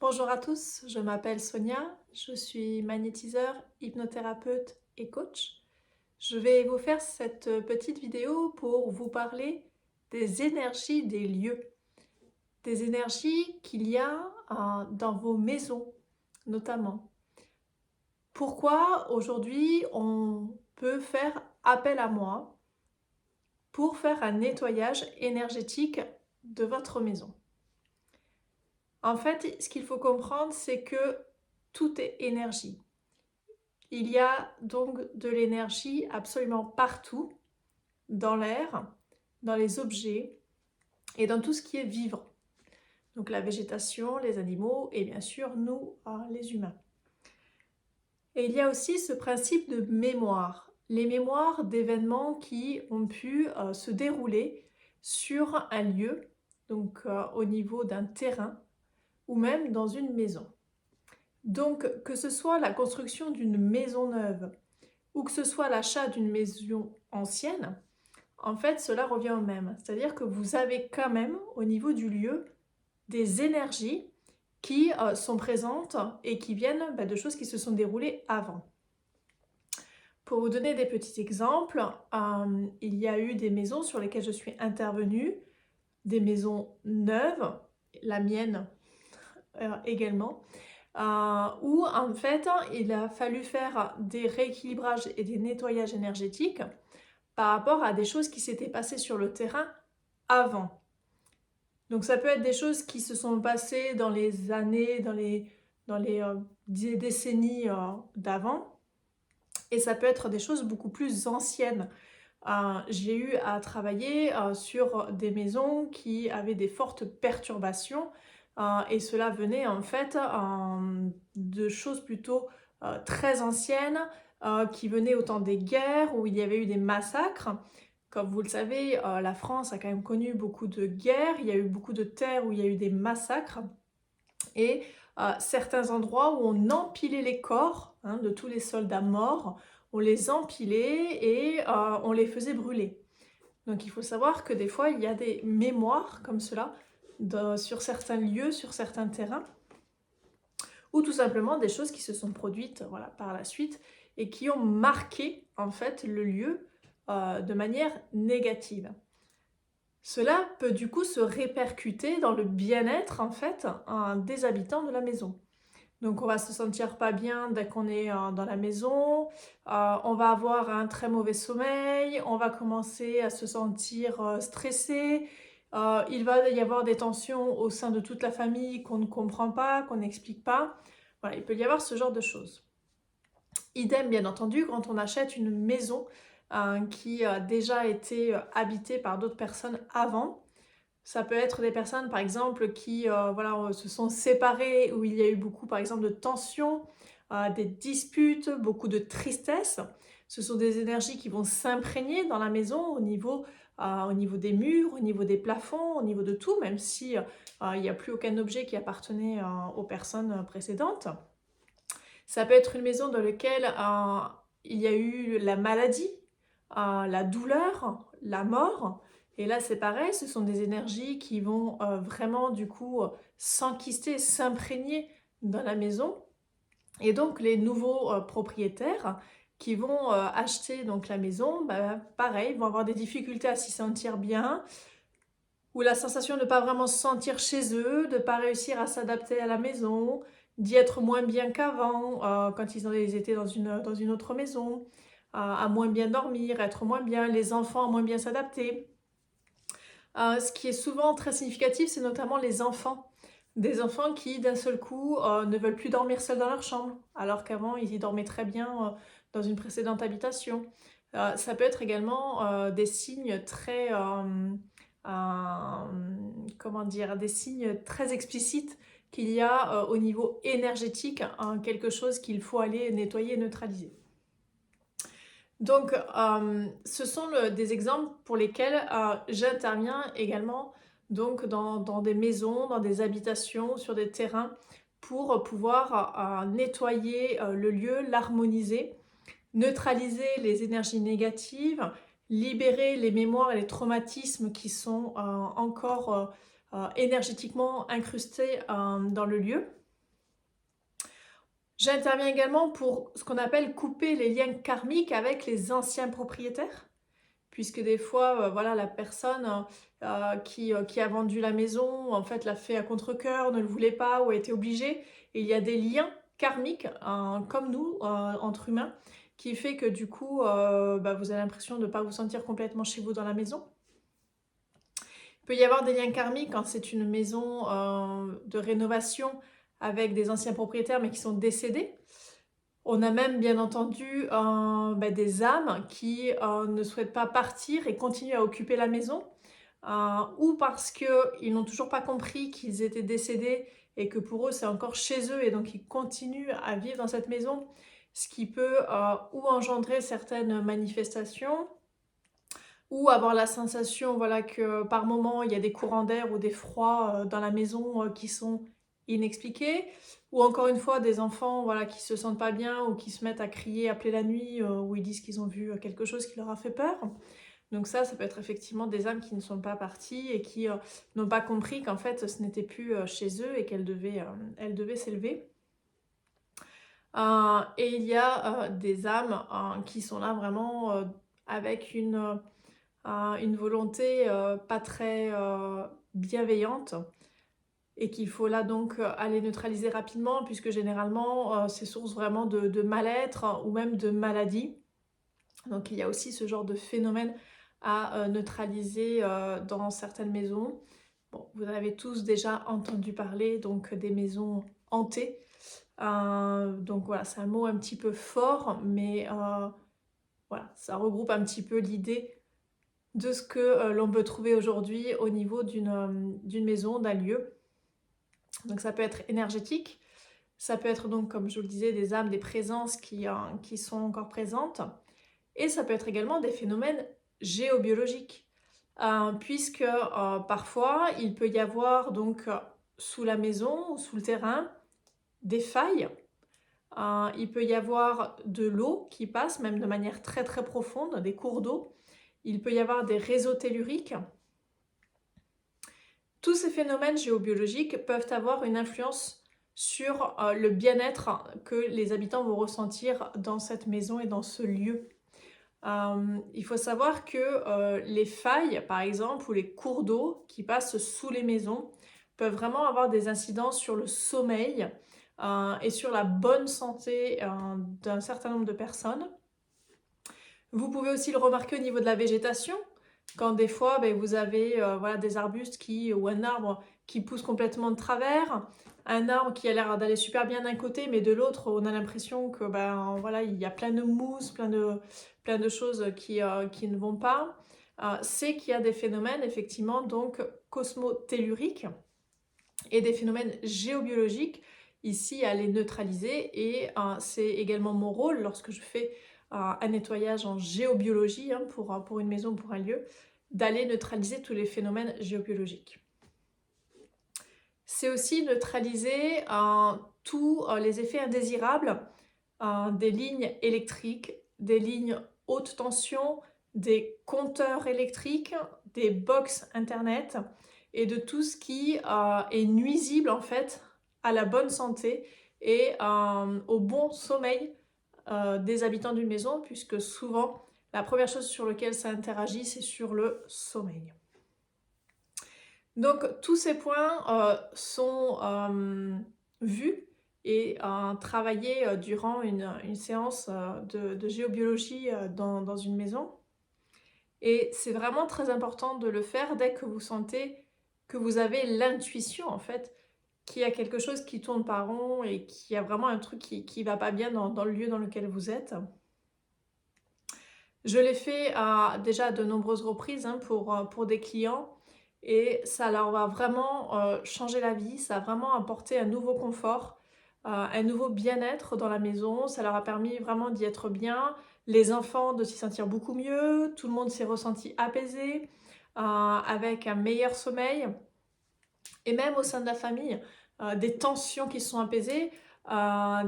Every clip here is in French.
Bonjour à tous, je m'appelle Sonia, je suis magnétiseur, hypnothérapeute et coach. Je vais vous faire cette petite vidéo pour vous parler des énergies des lieux, des énergies qu'il y a dans vos maisons notamment. Pourquoi aujourd'hui on peut faire appel à moi pour faire un nettoyage énergétique de votre maison. En fait, ce qu'il faut comprendre, c'est que tout est énergie. Il y a donc de l'énergie absolument partout, dans l'air, dans les objets et dans tout ce qui est vivant. Donc la végétation, les animaux et bien sûr nous, les humains. Et il y a aussi ce principe de mémoire. Les mémoires d'événements qui ont pu se dérouler sur un lieu, donc au niveau d'un terrain ou même dans une maison. Donc, que ce soit la construction d'une maison neuve ou que ce soit l'achat d'une maison ancienne, en fait, cela revient au même. C'est-à-dire que vous avez quand même, au niveau du lieu, des énergies qui sont présentes et qui viennent de choses qui se sont déroulées avant. Pour vous donner des petits exemples, il y a eu des maisons sur lesquelles je suis intervenue, des maisons neuves, la mienne également, où en fait il a fallu faire des rééquilibrages et des nettoyages énergétiques par rapport à des choses qui s'étaient passées sur le terrain avant. Donc ça peut être des choses qui se sont passées dans les années, dans les décennies d'avant, et ça peut être des choses beaucoup plus anciennes. J'ai eu à travailler sur des maisons qui avaient des fortes perturbations et cela venait en fait de choses plutôt très anciennes qui venaient au temps des guerres où il y avait eu des massacres. Comme vous le savez, la France a quand même connu beaucoup de guerres, il y a eu beaucoup de terres où il y a eu des massacres et certains endroits où on empilait les corps de tous les soldats morts, on les empilait et on les faisait brûler. Donc il faut savoir que des fois il y a des mémoires comme cela sur certains lieux, sur certains terrains, ou tout simplement des choses qui se sont produites par la suite et qui ont marqué en fait le lieu de manière négative. Cela peut du coup se répercuter dans le bien-être en fait des habitants de la maison. Donc on va se sentir pas bien dès qu'on est dans la maison, on va avoir un très mauvais sommeil, on va commencer à se sentir stressé, il va y avoir des tensions au sein de toute la famille qu'on ne comprend pas, qu'on n'explique pas. Voilà, il peut y avoir ce genre de choses. Idem bien entendu quand on achète une maison qui a déjà été habitée par d'autres personnes avant. Ça peut être des personnes, par exemple, qui se sont séparées, où il y a eu beaucoup, par exemple, de tensions, des disputes, beaucoup de tristesse. Ce sont des énergies qui vont s'imprégner dans la maison au niveau des murs, au niveau des plafonds, au niveau de tout, même si il n'y a plus aucun objet qui appartenait aux personnes précédentes. Ça peut être une maison dans laquelle il y a eu la maladie, la douleur, la mort. Et là, c'est pareil, ce sont des énergies qui vont vraiment, du coup, s'enquister, s'imprégner dans la maison. Et donc, les nouveaux propriétaires qui vont acheter donc, la maison, pareil, vont avoir des difficultés à s'y sentir bien, ou la sensation de ne pas vraiment se sentir chez eux, de ne pas réussir à s'adapter à la maison, d'y être moins bien qu'avant, quand ils étaient dans une autre maison, à moins bien dormir, être moins bien, les enfants à moins bien s'adapter. Ce qui est souvent très significatif, c'est notamment les enfants. Des enfants qui, d'un seul coup, ne veulent plus dormir seuls dans leur chambre, alors qu'avant, ils y dormaient très bien dans une précédente habitation. Ça peut être également des signes très, comment dire, des signes très explicites qu'il y a au niveau énergétique quelque chose qu'il faut aller nettoyer et neutraliser. Donc, ce sont des exemples pour lesquels j'interviens également donc dans des maisons, dans des habitations, sur des terrains pour pouvoir nettoyer le lieu, l'harmoniser, neutraliser les énergies négatives, libérer les mémoires et les traumatismes qui sont encore énergétiquement incrustés dans le lieu. J'interviens également pour ce qu'on appelle couper les liens karmiques avec les anciens propriétaires, puisque des fois, voilà, la personne qui a vendu la maison, en fait, l'a fait à contre-cœur, ne le voulait pas ou a été obligée. Et il y a des liens karmiques, comme nous, entre humains, qui fait que du coup, bah, vous avez l'impression de ne pas vous sentir complètement chez vous dans la maison. Il peut y avoir des liens karmiques quand c'est une maison de rénovation avec des anciens propriétaires mais qui sont décédés. On a même bien entendu bah, des âmes qui ne souhaitent pas partir et continuent à occuper la maison, ou parce qu'ils n'ont toujours pas compris qu'ils étaient décédés et que pour eux c'est encore chez eux et donc ils continuent à vivre dans cette maison, ce qui peut ou engendrer certaines manifestations, ou avoir la sensation, voilà, que par moment il y a des courants d'air ou des froids dans la maison qui sont inexpliqués, ou encore une fois des enfants, voilà, qui se sentent pas bien ou qui se mettent à crier, appeler la nuit, ou ils disent qu'ils ont vu quelque chose qui leur a fait peur. Donc ça peut être effectivement des âmes qui ne sont pas parties et qui n'ont pas compris qu'en fait ce n'était plus chez eux et elles devaient s'élever. Et il y a des âmes qui sont là vraiment avec une volonté pas très bienveillante et qu'il faut là donc aller neutraliser rapidement, puisque généralement c'est source vraiment de mal-être ou même de maladie. Donc il y a aussi ce genre de phénomène à neutraliser dans certaines maisons. Bon, vous avez tous déjà entendu parler donc des maisons hantées. Donc voilà, c'est un mot un petit peu fort, mais voilà, ça regroupe un petit peu l'idée de ce que l'on peut trouver aujourd'hui au niveau d'une maison, d'un lieu. Donc ça peut être énergétique, ça peut être donc, comme je vous le disais, des âmes, des présences qui sont encore présentes, et ça peut être également des phénomènes géobiologiques, puisque parfois il peut y avoir donc sous la maison ou sous le terrain des failles. Il peut y avoir de l'eau qui passe, même de manière très très profonde, des cours d'eau. Il peut y avoir des réseaux telluriques. Tous ces phénomènes géobiologiques peuvent avoir une influence sur le bien-être que les habitants vont ressentir dans cette maison et dans ce lieu. Il faut savoir que les failles, par exemple, ou les cours d'eau qui passent sous les maisons peuvent vraiment avoir des incidences sur le sommeil et sur la bonne santé d'un certain nombre de personnes. Vous pouvez aussi le remarquer au niveau de la végétation, quand des fois vous avez voilà, des arbustes ou un arbre qui pousse complètement de travers, un arbre qui a l'air d'aller super bien d'un côté, mais de l'autre on a l'impression que voilà, il y a plein de mousse, plein de choses qui ne vont pas. C'est qu'il y a des phénomènes effectivement donc cosmotelluriques et des phénomènes géobiologiques ici à les neutraliser, et c'est également mon rôle lorsque je fais un nettoyage en géobiologie pour une maison, pour un lieu, d'aller neutraliser tous les phénomènes géobiologiques. C'est aussi neutraliser tous les effets indésirables des lignes électriques, des lignes haute tension, des compteurs électriques, des box internet et de tout ce qui est nuisible en fait à la bonne santé et au bon sommeil des habitants d'une maison, puisque souvent la première chose sur laquelle ça interagit, c'est sur le sommeil. Donc tous ces points sont vus et travaillés durant une séance de géobiologie dans une maison. Et c'est vraiment très important de le faire dès que vous sentez que vous avez l'intuition en fait, qu'il y a quelque chose qui tourne pas rond et qu'il y a vraiment un truc qui va pas bien dans le lieu dans lequel vous êtes. Je l'ai fait déjà à de nombreuses reprises pour des clients, et ça leur va vraiment changer la vie, ça a vraiment apporté un nouveau confort, un nouveau bien-être dans la maison, ça leur a permis vraiment d'y être bien, les enfants de s'y sentir beaucoup mieux, tout le monde s'est ressenti apaisé, avec un meilleur sommeil, et même au sein de la famille, des tensions qui se sont apaisées,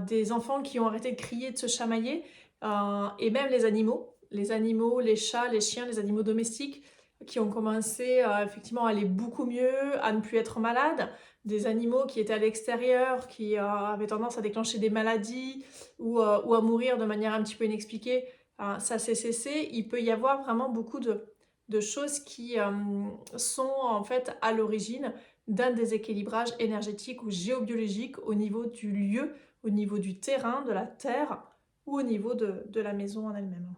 des enfants qui ont arrêté de crier, de se chamailler, et même les animaux, les chats, les chiens, les animaux domestiques qui ont commencé effectivement à aller beaucoup mieux, à ne plus être malades, des animaux qui étaient à l'extérieur, qui avaient tendance à déclencher des maladies ou à mourir de manière un petit peu inexpliquée, ça s'est cessé. Il peut y avoir vraiment beaucoup de choses qui sont en fait à l'origine d'un déséquilibrage énergétique ou géobiologique au niveau du lieu, au niveau du terrain, de la terre ou au niveau de la maison en elle-même.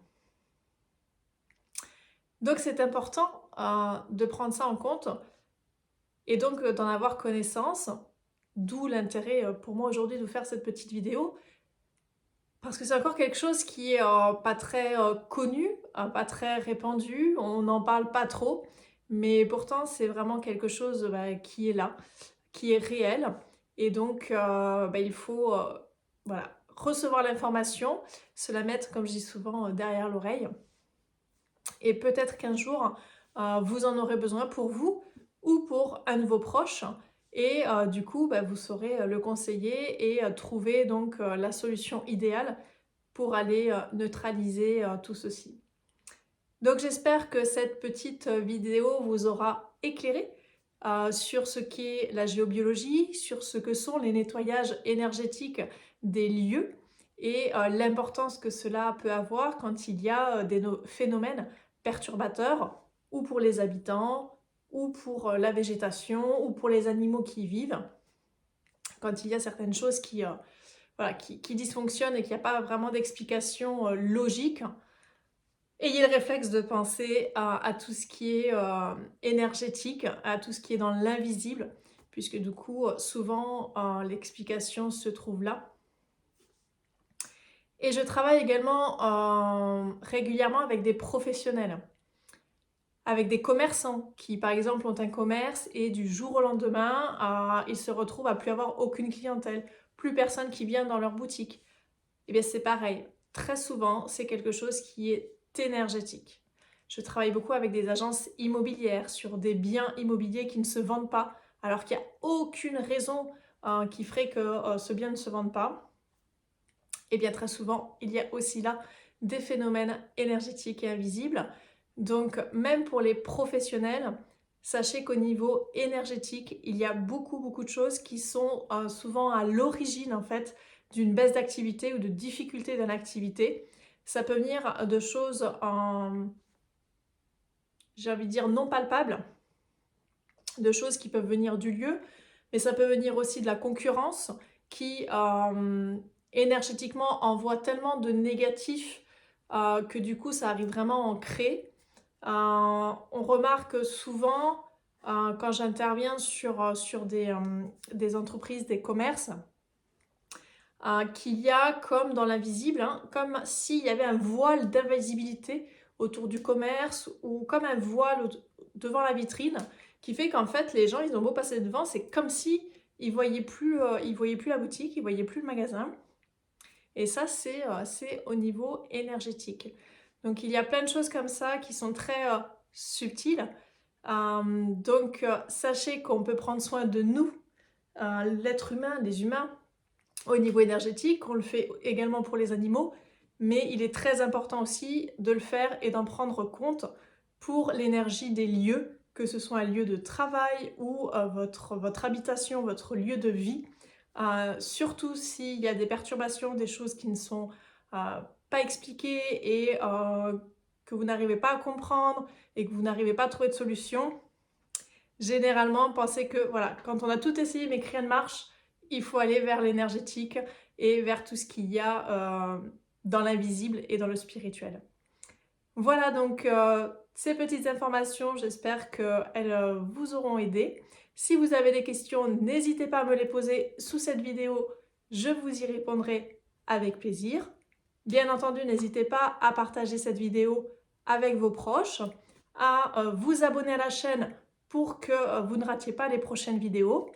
Donc c'est important de prendre ça en compte et donc d'en avoir connaissance, d'où l'intérêt pour moi aujourd'hui de faire cette petite vidéo, parce que c'est encore quelque chose qui est pas très connu, pas très répandu, on n'en parle pas trop, mais pourtant c'est vraiment quelque chose qui est là, qui est réel, et donc il faut voilà, recevoir l'information, se la mettre, comme je dis souvent, derrière l'oreille. Et peut-être qu'un jour, vous en aurez besoin pour vous ou pour un de vos proches. Et du coup, vous saurez le conseiller et trouver donc la solution idéale pour aller neutraliser tout ceci. Donc j'espère que cette petite vidéo vous aura éclairé sur ce qu'est la géobiologie, sur ce que sont les nettoyages énergétiques des lieux et l'importance que cela peut avoir quand il y a des phénomènes perturbateurs, ou pour les habitants, ou pour la végétation, ou pour les animaux qui y vivent, quand il y a certaines choses qui dysfonctionnent et qu'il n'y a pas vraiment d'explication logique. Ayez le réflexe de penser à tout ce qui est énergétique, à tout ce qui est dans l'invisible, puisque du coup, souvent, l'explication se trouve là. Et je travaille également régulièrement avec des professionnels, avec des commerçants qui, par exemple, ont un commerce et du jour au lendemain, ils se retrouvent à plus avoir aucune clientèle, plus personne qui vient dans leur boutique. Eh bien, c'est pareil. Très souvent, c'est quelque chose qui est énergétique. Je travaille beaucoup avec des agences immobilières sur des biens immobiliers qui ne se vendent pas, alors qu'il n'y a aucune raison qui ferait que ce bien ne se vende pas. Et bien très souvent, il y a aussi là des phénomènes énergétiques et invisibles. Donc même pour les professionnels, sachez qu'au niveau énergétique, il y a beaucoup de choses qui sont souvent à l'origine en fait d'une baisse d'activité ou de difficulté dans l'activité. Ça peut venir de choses, j'ai envie de dire, non palpables, de choses qui peuvent venir du lieu, mais ça peut venir aussi de la concurrence qui énergétiquement envoie tellement de négatifs que du coup ça arrive vraiment à en créer. On remarque souvent quand j'interviens sur des entreprises, des commerces, qu'il y a comme dans l'invisible, comme s'il y avait un voile d'invisibilité autour du commerce ou comme un voile devant la vitrine qui fait qu'en fait les gens ils ont beau passer devant, c'est comme si ils voyaient plus la boutique, ils voyaient plus le magasin. Et ça c'est au niveau énergétique. Donc il y a plein de choses comme ça qui sont très subtiles. Donc sachez qu'on peut prendre soin de nous, l'être humain, les humains, au niveau énergétique, on le fait également pour les animaux, mais il est très important aussi de le faire et d'en prendre compte pour l'énergie des lieux, que ce soit un lieu de travail ou votre habitation, votre lieu de vie. Surtout s'il y a des perturbations, des choses qui ne sont pas expliquées et que vous n'arrivez pas à comprendre et que vous n'arrivez pas à trouver de solution. Généralement, pensez que voilà, quand on a tout essayé mais que rien ne marche, il faut aller vers l'énergétique et vers tout ce qu'il y a dans l'invisible et dans le spirituel. Voilà donc ces petites informations, j'espère qu'elles vous auront aidé. Si vous avez des questions, n'hésitez pas à me les poser sous cette vidéo, je vous y répondrai avec plaisir. Bien entendu, n'hésitez pas à partager cette vidéo avec vos proches, à vous abonner à la chaîne pour que vous ne ratiez pas les prochaines vidéos.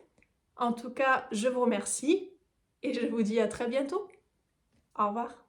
En tout cas, je vous remercie et je vous dis à très bientôt. Au revoir.